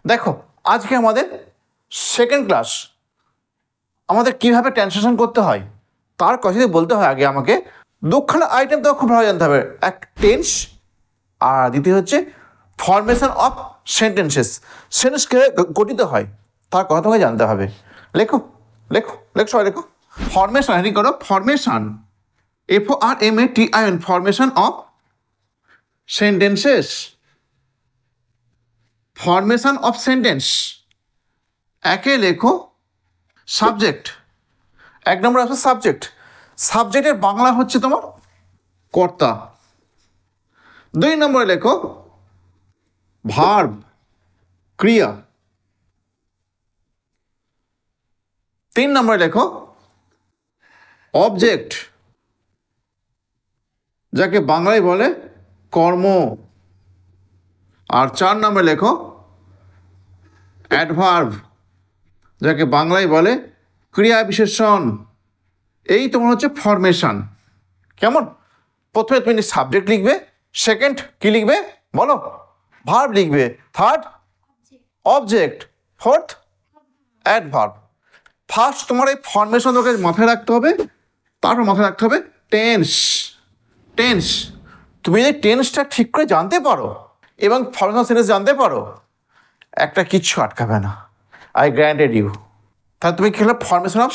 দেখো আজকে আমাদের সেকেন্ড ক্লাস। আমাদের কীভাবে ট্রান্সলেশন করতে হয় তার কথা যদি বলতে হয় আগে আমাকে দুখানা আইটেম তো খুব ভালো জানতে হবে। এক টেন্স আর দ্বিতীয় হচ্ছে ফরমেশন অফ সেন্টেন্সেস। সেন্টেন্স কীভাবে গঠিত হয় তার কথা তোমাকে জানতে হবে। লেখো লেখো লেখো সবাই লেখো। ফরমেশন হেডিং করো, formation, FORMATION, formation of sentences. Formation of sentence একে লেখো সাবজেক্ট। এক নম্বর আছে সাবজেক্ট। সাবজেক্টের বাংলা হচ্ছে তোমার কর্তা। দুই নম্বরে লেখো ভার্ব, ক্রিয়া। তিন নম্বরে লেখো অবজেক্ট, যাকে বাংলায় বলে কর্ম। আর চার নম্বরে লেখো অ্যাডভার্ব, যাকে বাংলায় বলে ক্রিয়া বিশেষণ। এই তোমার হচ্ছে ফরমেশন। কেমন? প্রথমে তুমি সাবজেক্ট লিখবে, সেকেন্ড কি লিখবে বলো? ভার্ব লিখবে, third object, fourth adverb. First তোমার এই ফরমেশন তোকে মাথায় রাখতে হবে। তারপর মাথায় রাখতে হবে টেন্স। টেন্স তুমি যদি টেন্সটা ঠিক করে জানতে পারো এবং ফরমেশন সেন্টেন্স জানতে পারো, একটা কিচ্ছু আটকাবে না, আই গ্যারান্টেড ইউ। তাহলে তুমি কী হলো, ফরমেশন অফ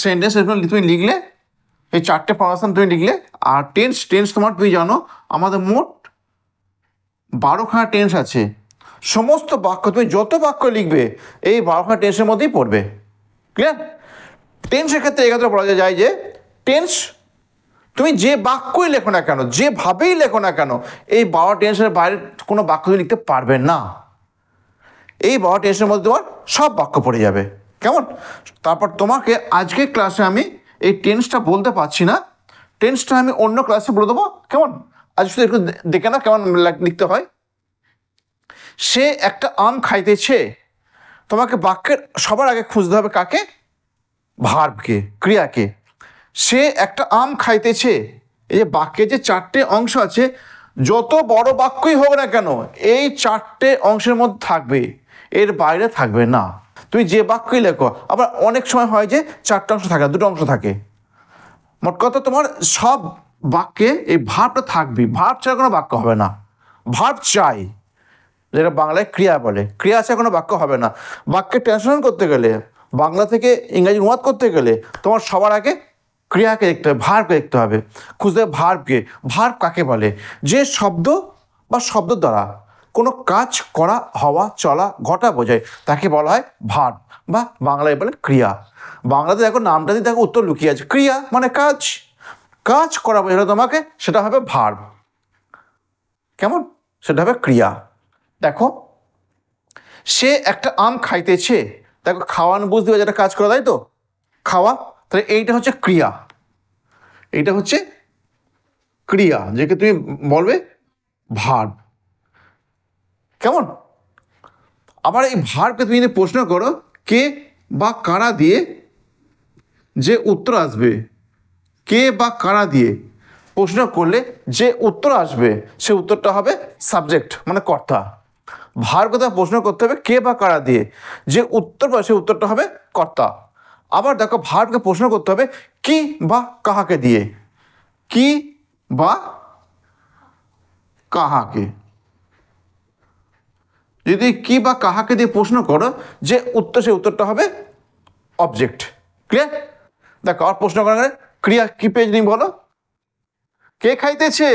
সেন্টেন্স তুমি লিখলে, এই চারটে ফরমেশন তুমি লিখলে। আর টেন্স তোমার তুমি জানো আমাদের মোট 12খানা টেন্স আছে। সমস্ত বাক্য তুমি যত বাক্য লিখবে এই 12খানা টেন্সের মধ্যেই পড়বে। ক্লিয়ার? টেন্সের ক্ষেত্রে এক্ষেত্রে বলা যায় যে টেন্স তুমি যে বাক্যই লেখো না কেন, যেভাবেই লেখো না কেন, এই 12 টেন্সের বাইরে কোনো বাক্য তুমি লিখতে পারবে না। এই 12 টেন্সের মধ্যে তোমার সব বাক্য পড়ে যাবে। কেমন? তারপর তোমাকে আজকের ক্লাসে আমি এই টেন্সটা বলতে পারছি না, টেন্সটা আমি অন্য ক্লাসে বলে দেবো। কেমন? আজ শুধু একটু দেখে না কেমন লিখতে হয়। সে একটা আম খাইতেছে। তোমাকে বাক্যের সবার আগে খুঁজতে হবে কাকে? ভার্বকে, ক্রিয়াকে। সে একটা আম খাইতেছে। এই যে বাক্যে যে চারটে অংশ আছে, যত বড় বাক্যই হোক না কেন এই চারটে অংশের মধ্যে থাকবে, এর বাইরে থাকবে না। তুমি যে বাক্যই লেখো, আবার অনেক সময় হয় যে চারটে অংশ থাকে না, দুটো অংশ থাকে। মোট কথা তোমার সব বাক্যে এই ভার্বটা থাকবে। ভার্ব ছাড়া কোনো বাক্য হবে না। ভার্ব চাই, যেটা বাংলায় ক্রিয়া বলে। ক্রিয়া ছাড়া কোনো বাক্য হবে না। বাক্যে ট্রান্সলেশন করতে গেলে, বাংলা থেকে ইংরাজি অনুবাদ করতে গেলে তোমার সবার আগে ক্রিয়াকে দেখতে হবে, ভার্বকে দেখতে হবে। খুঁজতে হবে ভার্বকে। ভার্ব কাকে বলে? যে শব্দ বা শব্দ দ্বারা কোনো কাজ করা, হওয়া, চলা, ঘটা বোঝায় তাকে বলা হয় ভার্ব, বা বাংলায় বলে ক্রিয়া। বাংলাতে দেখো নামটা দিয়ে দেখো উত্তর লুকিয়ে আছে। ক্রিয়া মানে কাজ, কাজ করা বোঝালে তোমাকে সেটা হবে ভার্ব। কেমন? সেটা হবে ক্রিয়া। দেখো সে একটা আম খাইতেছে। দেখো খাওয়ানো বুঝতে হবে, যেটা কাজ করা, তাই তো? খাওয়া। তাহলে এইটা হচ্ছে ক্রিয়া, এইটা হচ্ছে ক্রিয়া, যেকে তুমি বলবে ভার্ব। কেমন? আবার এই ভার্বকে তুমি যদি প্রশ্ন করো কে বা কারা দিয়ে, যে উত্তর আসবে, কে বা কারা দিয়ে প্রশ্ন করলে যে উত্তর আসবে সে উত্তরটা হবে সাবজেক্ট মানে কর্তা। ভার্বকে তোমার প্রশ্ন করতে হবে কে বা কারা দিয়ে, যে উত্তর পাবে সে উত্তরটা হবে কর্তা। আবার দেখো ভার্বকে প্রশ্ন করতে হবে কি বা কাহাকে দিয়ে, কি বা কাহাকে। যদি কি বা কাহাকে দিয়ে প্রশ্ন করো, যে উত্তর সে উত্তরটা হবে অবজেক্ট। ক্লিয়ার? দেখো আর প্রশ্ন করার ক্রিয়া কি পেজ নেই বলো? কে খাইতেছে?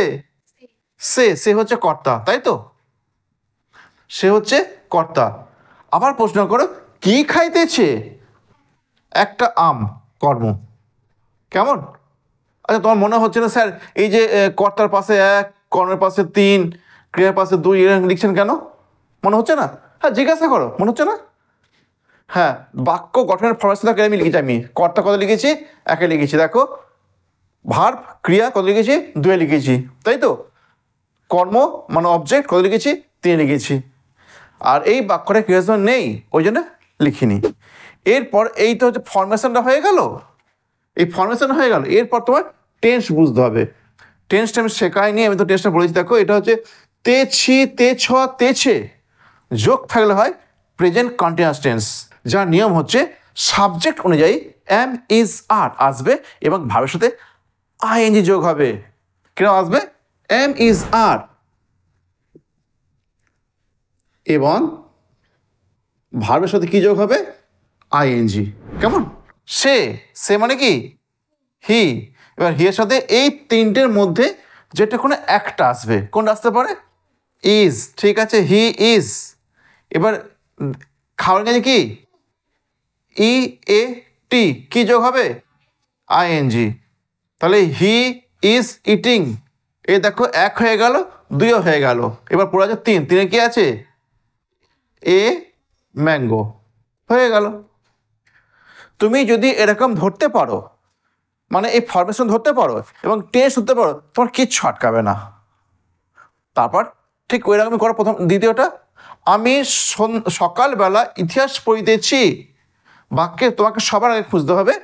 সে হচ্ছে কর্তা, তাই তো? সে হচ্ছে কর্তা। আবার প্রশ্ন করো কি খাইতেছে? একটা আম, কর্ম। কেমন? আচ্ছা তোমার মনে হচ্ছে না স্যার এই যে কর্তার পাশে 1, কর্মের পাশে 3, ক্রিয়ার পাশে 2 এরকম লিখছেন কেন? মনে হচ্ছে না? হ্যাঁ জিজ্ঞাসা করো, মনে হচ্ছে না? হ্যাঁ, বাক্য গঠনের ফরমেশনটা আমি লিখেছি। আমি কর্তা কত লিখেছি? 1 লিখেছি। দেখো ভার্ব ক্রিয়া কত লিখেছি? 2 লিখেছি, তাই তো? কর্ম মানে অবজেক্ট কত লিখেছি? 3 লিখেছি। আর এই বাক্যটা ক্রিয়াশন নেই, ওই জন্য লিখিনি। এরপর এই তো হচ্ছে ফরমেশনটা হয়ে গেল। এই ফরমেশন হয়ে গেল, এরপর তোমার টেন্স বুঝতে হবে। টেন্সটা আমি শেখাইনি, আমি তো টেন্সটা বলেছি। দেখো এটা হচ্ছে তেছি, তেছ, তেছে, যোগ থাকলে হয় প্রেজেন্ট কন্টিনিউয়াস টেন্স, যার নিয়ম হচ্ছে সাবজেক্ট অনুযায়ী এম ইজ আর আসবে এবং ভার্বের সাথে আইএনজি যোগ হবে। কেন আসবে? এম ইজ আর এবং ভার্বের সাথে কি যোগ হবে? আইএনজি। কেমন? সে মানে কি? হি। এবার হি এর সাথে এই তিনটের মধ্যে যেটা কোনো একটা আসবে। কোনটা আসতে পারে? ইজ। ঠিক আছে, হি ইজ। এবার খাওয়ার কাজে কি? ই এ টি, কি যোগ হবে? আইএনজি। তাহলে হি ইজ ইটিং, এই দেখো এক হয়ে গেল, দুইও হয়ে গেল, এবার পড়ে আছে তিন। তিনে কি আছে? এ ম্যাঙ্গো, হয়ে গেল। তুমি যদি এরকম ধরতে পারো, মানে এই ফরমেশন ধরতে পারো এবং টেস্ট ধরতে পারো, তোমার কিচ্ছু আটকাবে না। তারপর ঠিক ওই রকমই করো। প্রথম দ্বিতীয়টা, আমি সকালবেলা ইতিহাস পড়িতেছি। বাক্যে তোমাকে সবার আগে খুঁজতে হবে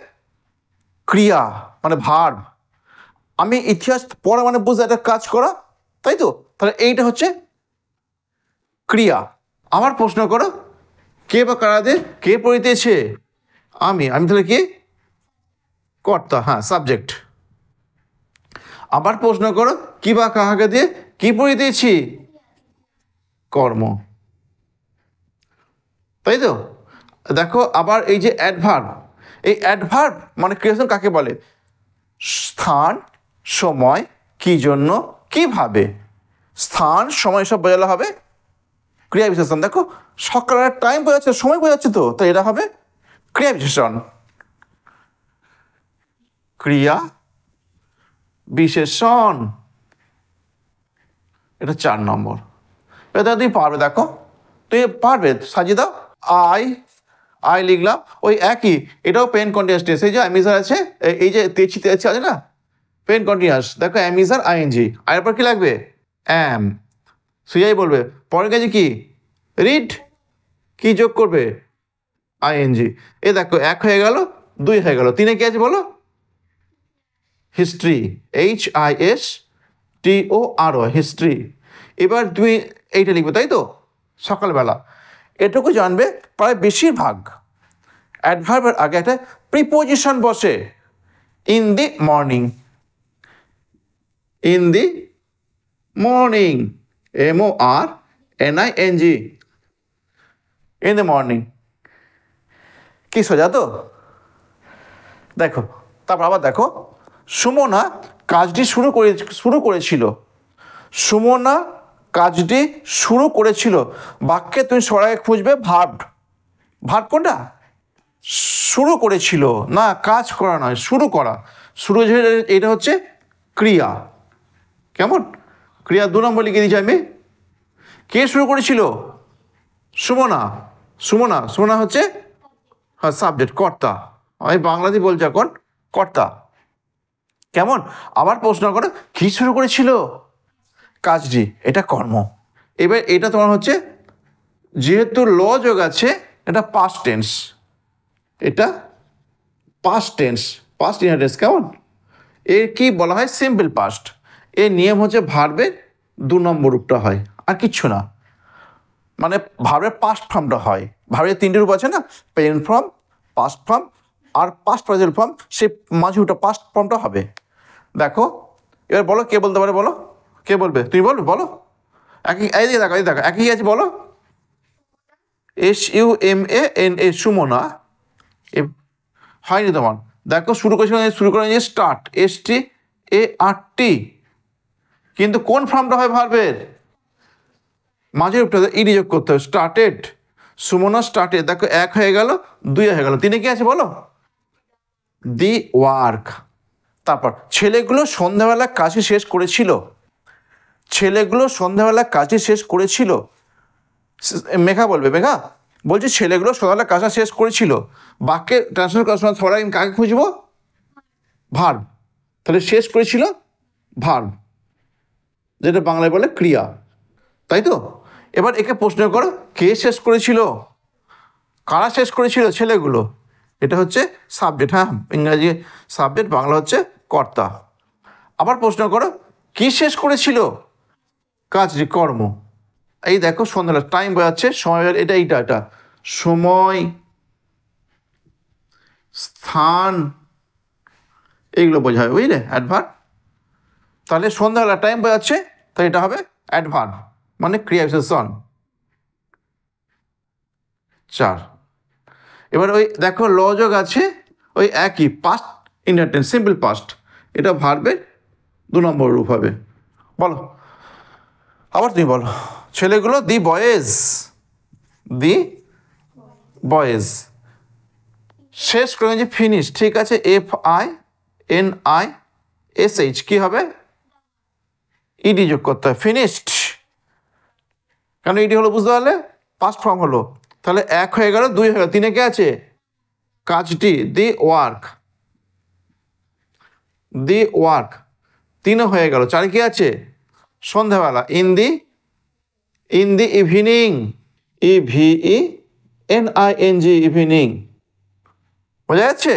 ক্রিয়া, মানে ভার্ব। আমি ইতিহাস পড়া মানে বুঝতে একটা কাজ করা, তাই তো? তাহলে এইটা হচ্ছে ক্রিয়া। আবার প্রশ্ন করো, কে বা কারাদে? কে পড়িতেছে? আমি তাহলে কি? কর্তা, হ্যাঁ, সাবজেক্ট। আবার প্রশ্ন করো, কি বা কাহাকে দিয়ে? কি পড়িতেছি? কর্ম, তাই তো? দেখো আবার এই যে অ্যাডভার্ব, এই অ্যাডভার্ব মানে ক্রিয়াশন কাকে বলে? স্থান, সময়, কি জন্য, কিভাবে। স্থান, সময় সব বোঝালে হবে ক্রিয়া বিশেষণ। দেখো সকালের টাইম বোঝাচ্ছে, সময় বোঝাচ্ছে, তো তাই এটা হবে ক্রিয়া বিশেষণ। ক্রিয়া বিশেষণ, এটা 4 নম্বর। এটা তুমি পারবে, দেখো তুমি পারবে, সাজিয়ে দাও। আই লিখলাম, ওই একই, এটাও পেন কন্টিনিউয়াস টেন্স। এই যে অ্যামিজার আছে, এই যে তেছি আছে না, পেন কন্টিনিউয়াস। দেখো অ্যামিজার আইএনজি, আর পর কি লাগবে? অ্যাম। সুজাই বলবে পরের কাজে কি? রিড, কি যোগ করবে? আইএনজি। এ দেখো এক হয়ে গেল, দুই হয়ে গেল, তিনে কি আছে বলো? History, HISTORY, history. এবার তুমি এইটা লিখবে, তাই তো? সকালবেলা এটুকু জানবে। প্রায় বেশিরভাগ অ্যাডভার্বের আগে একটা প্রিপোজিশন বসে। In the morning, in the morning, MORNING, in the morning. কি সোজা তো? দেখো তারপর আবার দেখো, সুমনা কাজটি শুরু করেছিল। সুমনা কাজটি শুরু করেছিল। বাক্যে তুমি সবার আগে খুঁজবে ভার্ব। ভার্ব কোনটা? শুরু করেছিল, না কাজ করা নয়, শুরু করা। শুরু, এটা হচ্ছে ক্রিয়া। কেমন? ক্রিয়া 2 নম্বর লিখে দিয়েছি আমি। কে শুরু করেছিল? সুমনা। সুমনা হচ্ছে, হ্যাঁ, সাবজেক্ট, কর্তা। আমি বাংলাতে বলছি এখন, কর্তা। কেমন? আবার প্রশ্ন করো, কি শুরু করেছিল? কাজটি, এটা কর্ম। এবার এটা তোমার হচ্ছে, যেহেতু ল যোগ আছে, এটা পাস্ট টেন্স, এটা পাস্ট টেন্স, পাস্ট ইনহেরিটেন্স। কেমন? এর কি বলা হয়? Simple past. এর নিয়ম হচ্ছে ভার্বের 2 নম্বর রূপটা হয়, আর কিচ্ছু না। মানে ভার্বের পাস্ট ফর্মটা হয়। ভার্বের 3টে রূপ আছে না, প্রেজেন্ট ফর্ম, পাস্ট ফর্ম আর পাস্ট প্রেজেন্ট ফর্ম। সেই মাঝে ওটা পাস্ট ফর্মটা হবে। দেখো এবার বলো, কে বলতে পারে? বলো, কে বলবে? তুমি বলবে, বলো। একই, এই দেখো একই আছে, বলো। SUMANA, সুমনা। হয়নি তোমার। দেখো শুরু করেছে স্টার্ট, START, কিন্তু কোন ফর্মটা হয় ভার্বের? মাঝে রূপটা ইডি যোগ করতে হবে, স্টার্টেড। সুমনা স্টার্টেড। দেখো এক হয়ে গেল, দুই হয়ে গেল, তিনে কি আছে বলো? The work. তারপর ছেলেগুলো সন্ধ্যাবেলা কাজটি শেষ করেছিল। ছেলেগুলো সন্ধ্যাবেলা কাজটি শেষ করেছিল। মেঘা বলবে, মেঘা বলছি ছেলেগুলো সন্ধ্যাবেলা কাজটা শেষ করেছিল। বাক্যে ট্রান্সলেট করার সময় সবাই কাকে খুঁজবো? ভার্ব। তাহলে শেষ করেছিল ভার্ব, যেটা বাংলায় বলে ক্রিয়া, তাই তো? এবার একে প্রশ্ন করো, কে শেষ করেছিল? কারা শেষ করেছিল? ছেলেগুলো। এটা হচ্ছে সাবজেক্ট, হ্যাঁ, ইংরাজি সাবজেক্ট, বাংলা হচ্ছে কর্তা। আবার প্রশ্ন করো, কি শেষ করেছিল? কাজটি, কর্ম। এই দেখো সন্ধ্যাবেলা টাইম বোঝাচ্ছে, সময়, এটা। সময়, স্থান, এইগুলো বোঝাবে, বুঝলে অ্যাডভার্ব। তাহলে সন্ধ্যাবেলা টাইম বোঝাচ্ছে, তাই এটা হবে অ্যাডভার্ব মানে ক্রিয়া বিশেষণ। 4 এবার ওই দেখো লযোগ আছে ওই একই, পাস্ট ইন্ডিয়ার সিম্পল পাস্ট, এটা ভার্বের 2 নম্বর রূপ হবে। বলো আবার তুমি বলো, ছেলেগুলো দি বয়েজ, দি বয়েজ, শেষ করে যে ফিনিশ, ঠিক আছে, FINISH কি হবে, ইডি যোগ করতে হয়, ফিনিশড, কেন ইডি হলো বুঝতে পারলে, পাস্ট ফর্ম হলো, তাহলে 1 হয়ে গেল, 2 হয়ে গেল, 3 কে আছে কাজটি, দি ওয়ার্ক, দি ওয়ার্ক, 3 হয়ে গেল, 4 কি আছে সন্ধ্যাবেলা, in the evening, EVENING evening, বোঝা যাচ্ছে।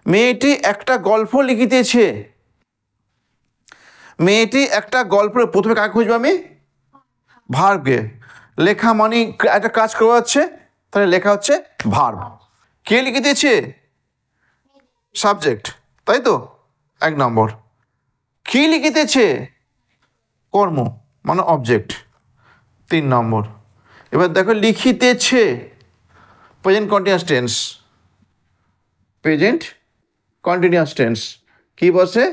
মেয়েটি একটা গল্প লিখিতেছে, মেয়েটি একটা গল্প, প্রথমে কাকে খুঁজবো আমি, ভার্বকে, লেখা মানে একটা কাজ করা হচ্ছে, তাহলে লেখা হচ্ছে ভার্ব, কে লিখিতেছে সাবজেক্ট, তাই তো 1 নম্বর, কি লিখিতেছে কর্ম মানে অবজেক্ট 3 নম্বর। এবার দেখো লিখিতেছে present continuous tense, present continuous tense কি বসে,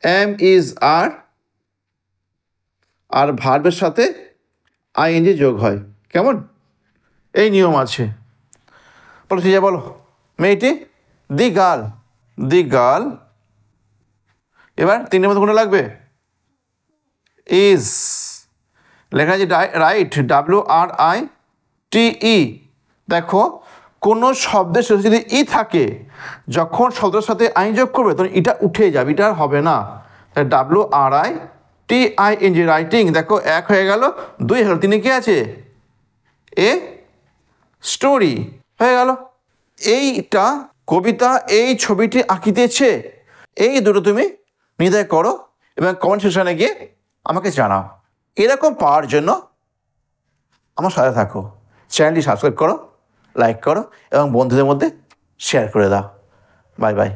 এম ইজ আর ভার্বের সাথে ING যোগ হয়, কেমন, এই নিয়ম আছে। বলো ঠিক আছে, বলো মেয়েটি, দি গার্ল, এবার 3 মধ্যে কোনটা লাগবে, ইজ, লেখা আছে রাইট, WRITE, দেখো কোনো শব্দের শেষে যদি ই থাকে, যখন শব্দের সাথে আইন যোগ করবে তখন এটা উঠে যাবে, এটা আর হবে না, WRITING, রাইটিং, দেখো 1 হয়ে গেল, 2 হয়ে গেল, 3 কি আছে এ স্টোরি হয়ে গেল। এইটা কবিতা, এই ছবিটি আঁকিতেছে, এই দুটো তুমি নির্ধারণ করো এবং কমেন্ট সেকশনে গিয়ে আমাকে জানাও। এরকম পাওয়ার জন্য আমার সাথে থাকো, চ্যানেলটি সাবস্ক্রাইব করো, লাইক করো এবং বন্ধুদের মধ্যে শেয়ার করে দাও। Bye bye.